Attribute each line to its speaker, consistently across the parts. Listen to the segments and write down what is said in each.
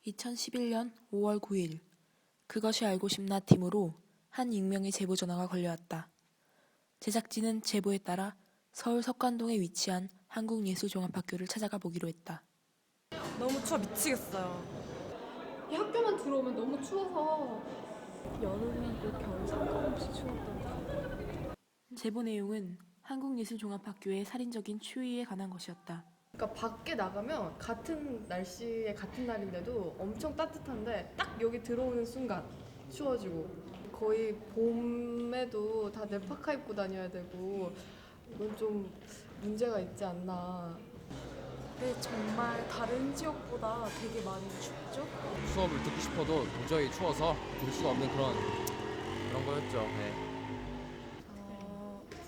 Speaker 1: 2011년 5월 9일 그것이 알고 싶나 팀으로 한 익명의 제보 전화가 걸려왔다. 제작진은 제보에 따라 서울 석관동에 위치한 한국예술종합학교를 찾아가 보기로 했다.
Speaker 2: 너무 추워 미치겠어요.
Speaker 3: 이 학교만 들어오면 너무 추워서
Speaker 2: 여름이고 겨울 상관없이 추웠던.
Speaker 1: 제보 내용은 한국예술종합학교의 살인적인 추이에 관한 것이었다.
Speaker 4: 그러니까 밖에 나가면 같은 날씨에 같은 날인데도 엄청 따뜻한데 딱 여기 들어오는 순간 추워지고 거의 봄에도 다들 파카 입고 다녀야 되고 이건 좀 문제가 있지 않나.
Speaker 2: 근데 정말 다른 지역보다 되게 많이 춥죠?
Speaker 5: 수업을 듣고 싶어도 도저히 추워서 들을 수가 없는 그런 거였죠. 네.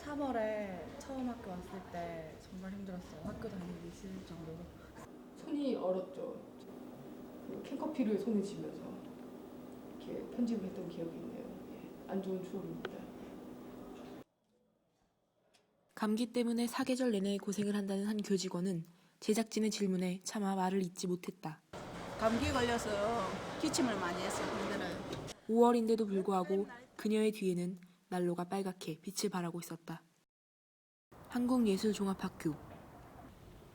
Speaker 6: 3월에 처음 학교 왔을 때 정말 힘들었어요. 학교 다니기 싫을 정도로.
Speaker 3: 손이 얼었죠. 그 캔커피를 손에 쥐면서 이렇게 편집을 했던 기억이 있네요. 예, 안 좋은 추억입니다.
Speaker 1: 감기 때문에 사계절 내내 고생을 한다는 한 교직원은 제작진의 질문에 차마 말을 잇지 못했다.
Speaker 7: 감기에 걸려서 기침을 많이 했어요. 힘들어요.
Speaker 1: 5월인데도 불구하고 그녀의 뒤에는 난로가 빨갛게 빛을 발하고 있었다. 한국예술종합학교.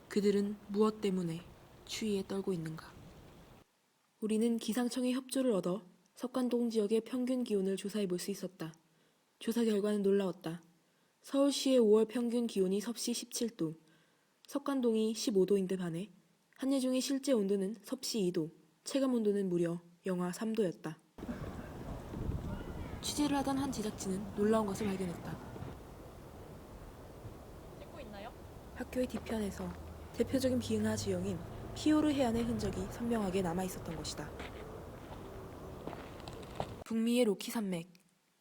Speaker 1: 그들은 무엇 때문에 추위에 떨고 있는가? 우리는 기상청의 협조를 얻어 석관동 지역의 평균 기온을 조사해 볼 수 있었다. 조사 결과는 놀라웠다. 서울시의 5월 평균 기온이 섭씨 17도, 석관동이 15도인데 반해 한예종의 실제 온도는 섭씨 2도, 체감 온도는 무려 영하 3도였다. 취재를 하던 한 제작진은 놀라운 것을 발견했다. 학교의 뒤편에서 대표적인 빙하 지형인 피오르 해안의 흔적이 선명하게 남아있었던 것이다. 북미의 로키 산맥,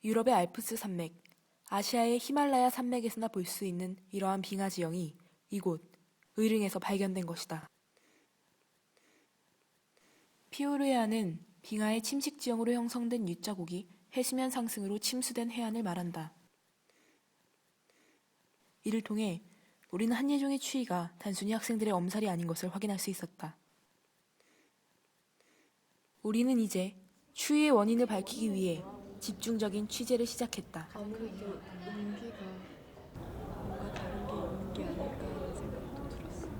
Speaker 1: 유럽의 알프스 산맥, 아시아의 히말라야 산맥에서나 볼 수 있는 이러한 빙하 지형이 이곳 의릉에서 발견된 것이다. 피오르 해안은 빙하의 침식 지형으로 형성된 U자국이 해수면 상승으로 침수된 해안을 말한다. 이를 통해 우리는 한예종의 추위가 단순히 학생들의 엄살이 아닌 것을 확인할 수 있었다. 우리는 이제 추위의 원인을 밝히기 위해 집중적인 취재를 시작했다.
Speaker 4: 아무래도 온기가
Speaker 2: 뭔가 다른 게 있는 게 아닐까라는 생각도 들었어요.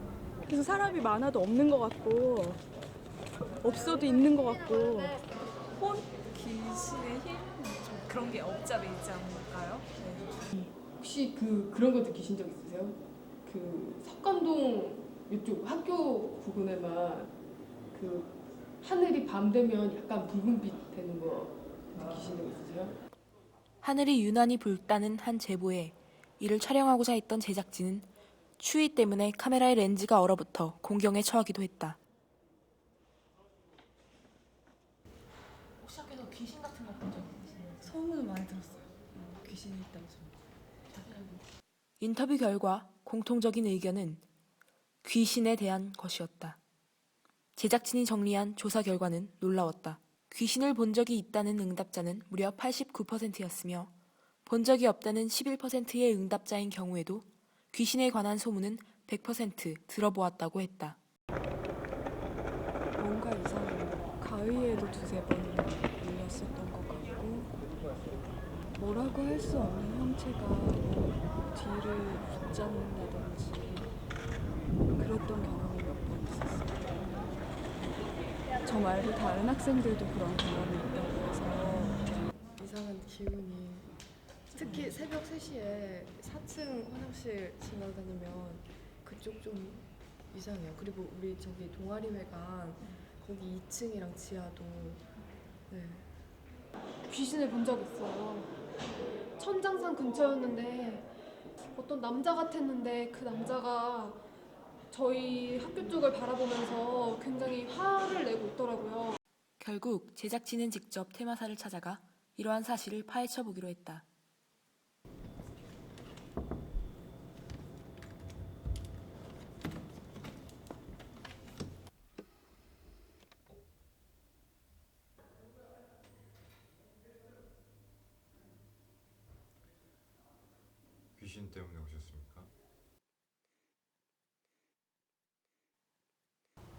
Speaker 6: 그래서 사람이 많아도 없는 것 같고 없어도 있는 것 같고.
Speaker 2: 귀신의 힘? 좀 그런 게 없지 있지 않을까요?
Speaker 3: 혹시 그런 거 느끼신 적 있으세요? 그 석관동 이쪽 학교 부근에만 그 하늘이 밤 되면 약간 붉은빛 되는 거 느끼신 적 있으세요?
Speaker 1: 하늘이 유난히 붉다는 한 제보에 이를 촬영하고자 했던 제작진은 추위 때문에 카메라의 렌즈가 얼어붙어 공경에 처하기도 했다. 혹시 학교에서 귀신 같은 거 본 적 있으세요?
Speaker 6: 소문은 많이 들었어요. 귀신이 있다고 좀.
Speaker 1: 인터뷰 결과 공통적인 의견은 귀신에 대한 것이었다. 제작진이 정리한 조사 결과는 놀라웠다. 귀신을 본 적이 있다는 응답자는 무려 89%였으며 본 적이 없다는 11%의 응답자인 경우에도 귀신에 관한 소문은 100% 들어보았다고 했다.
Speaker 2: 뭔가 이상해요. 가위에도 두세 번 물렸었던 것 같고 뭐라고 할 수 없는 형체가 뭐 뒤를 붙잡는다든지 그랬던 경험이 몇 번 있었어요. 저 말고 다른 학생들도 그런 경험이 있다고 해서
Speaker 4: 이상한 기운이 특히 새벽 3시에 4층 화장실 지나다니면 그쪽 좀 이상해요. 그리고 우리 저기 동아리회관 거기 2층이랑 지하도 네.
Speaker 3: 귀신을 본 적 있어요. 천장산 근처였는데 어떤 남자 같았는데 그 남자가 저희 학교 쪽을 바라보면서 굉장히 화를 내고 있더라고요.
Speaker 1: 결국 제작진은 직접 테마사를 찾아가 이러한 사실을 파헤쳐 보기로 했다.
Speaker 8: 귀신 때문에 오셨습니까?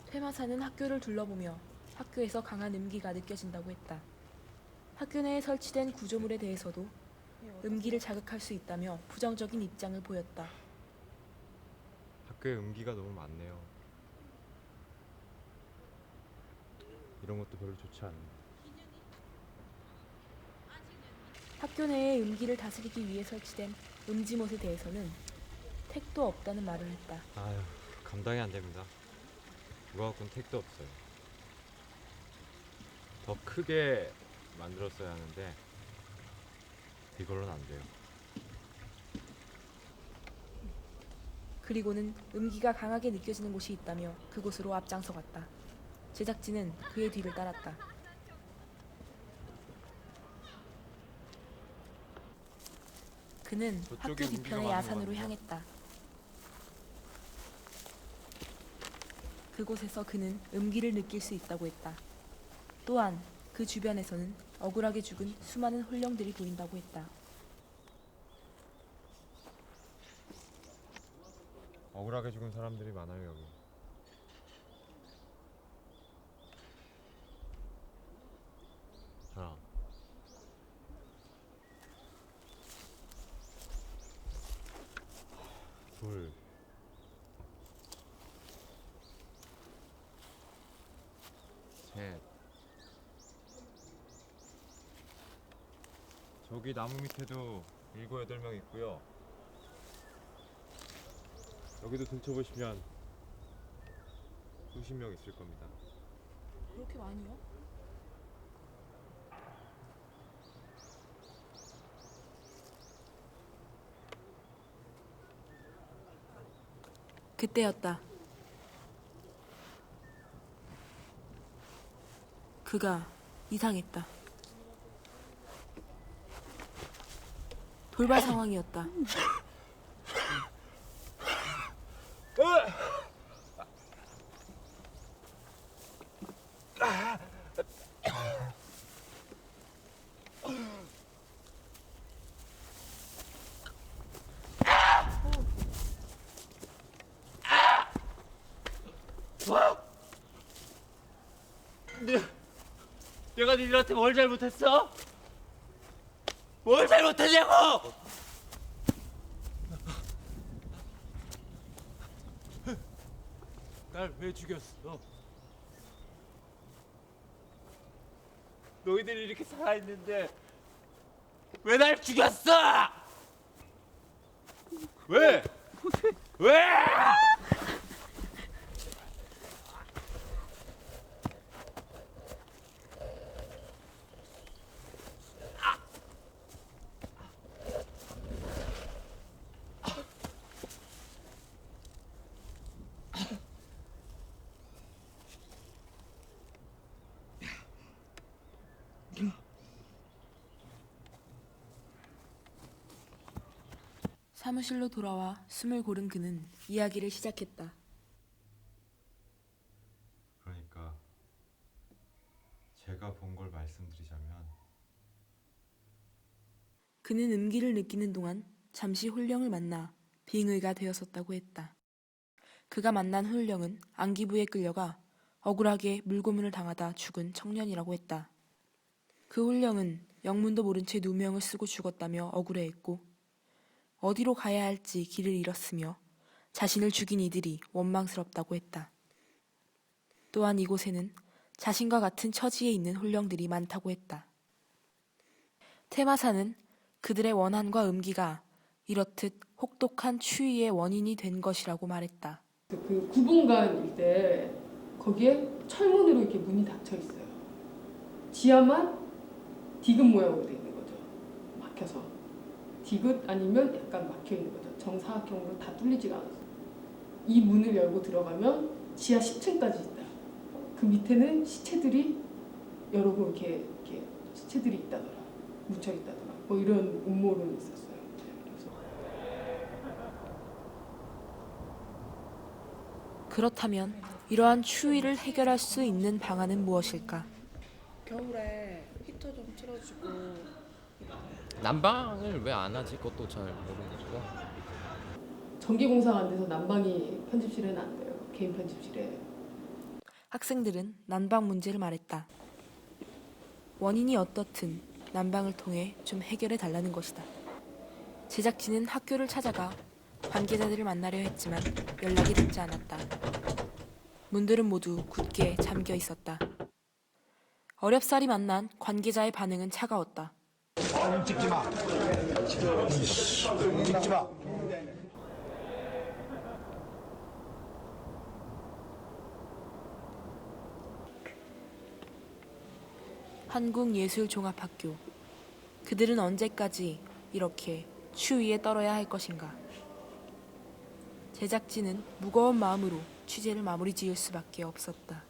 Speaker 1: 테마사는 학교를 둘러보며 학교에서 강한 음기가 느껴진다고 했다. 학교 내에 설치된 구조물에 대해서도 음기를 자극할 수 있다며 부정적인 입장을 보였다.
Speaker 8: 학교에 음기가 너무 많네요. 이런 것도 별로 좋지 않은데.
Speaker 1: 학교 내의 음기를 다스리기 위해 설치된 음지못에 대해서는 택도 없다는 말을 했다.
Speaker 8: 아유, 감당이 안 됩니다. 이거 갖고는 택도 없어요. 더 크게 만들었어야 하는데 이걸로는 안 돼요.
Speaker 1: 그리고는 음기가 강하게 느껴지는 곳이 있다며 그곳으로 앞장서 갔다. 제작진은 그의 뒤를 따랐다. 그는
Speaker 8: 저쪽에
Speaker 1: 학교
Speaker 8: 음기가
Speaker 1: 뒤편의
Speaker 8: 많은
Speaker 1: 야산으로
Speaker 8: 것 같네요.
Speaker 1: 향했다. 그곳에서 그는 음기를 느낄 수 있다고 했다. 또한 그 주변에서는 억울하게 죽은 수많은 혼령들이 보인다고 했다.
Speaker 8: 억울하게 죽은 사람들이 많아요 여기. 하나, 둘, 셋. 저기 나무 밑에도 7, 8명 있고요. 여기도 들춰보시면 수십 명 있을 겁니다.
Speaker 1: 그렇게 많이요? 그때였다. 그가 이상했다. 돌발 상황이었다.
Speaker 9: 내가 니들한테 뭘 잘못했어? 뭘 잘못했냐고! 날 왜 죽였어? 너희들이 이렇게 살아있는데 왜 날 죽였어? 왜? 왜?
Speaker 1: 사무실로 돌아와 숨을 고른 그는 이야기를 시작했다.
Speaker 8: 그러니까 제가 본 걸 말씀드리자면
Speaker 1: 그는 음기를 느끼는 동안 잠시 홀령을 만나 빙의가 되었었다고 했다. 그가 만난 홀령은 안기부에 끌려가 억울하게 물고문을 당하다 죽은 청년이라고 했다. 그 홀령은 영문도 모른 채 누명을 쓰고 죽었다며 억울해했고 어디로 가야 할지 길을 잃었으며 자신을 죽인 이들이 원망스럽다고 했다. 또한 이곳에는 자신과 같은 처지에 있는 홀령들이 많다고 했다. 테마사는 그들의 원한과 음기가 이렇듯 혹독한 추위의 원인이 된 것이라고 말했다.
Speaker 3: 그 구분간일 때 거기에 철문으로 이렇게 문이 닫혀 있어요. 지하만 디귿 모양으로 되어 있는 거죠. 막혀서. 디귿 아니면 약간 막혀 있는 거죠. 정사각형으로 다 뚫리지가 않았어요. 이 문을 열고 들어가면 지하 10층까지 있다. 그 밑에는 시체들이 여러 군 이렇게 시체들이 있다더라. 묻혀 있다더라. 뭐 이런 음모론이 있었어요. 그래서
Speaker 1: 그렇다면 이러한 추위를 해결할 수 있는 방안은 무엇일까?
Speaker 2: 겨울에 히터 좀 틀어주고
Speaker 5: 난방을 왜 안 하지? 그것도 잘 모르겠고.
Speaker 3: 전기공사가 안 돼서 난방이 편집실에는 안 돼요. 개인 편집실에.
Speaker 1: 학생들은 난방 문제를 말했다. 원인이 어떻든 난방을 통해 좀 해결해 달라는 것이다. 제작진은 학교를 찾아가 관계자들을 만나려 했지만 연락이 닿지 않았다. 문들은 모두 굳게 잠겨 있었다. 어렵사리 만난 관계자의 반응은 차가웠다.
Speaker 10: 찍지 마. 찍지 마.
Speaker 1: 한국예술종합학교. 그들은 언제까지 이렇게 추위에 떨어야 할 것인가? 제작진은 무거운 마음으로 취재를 마무리 지을 수밖에 없었다.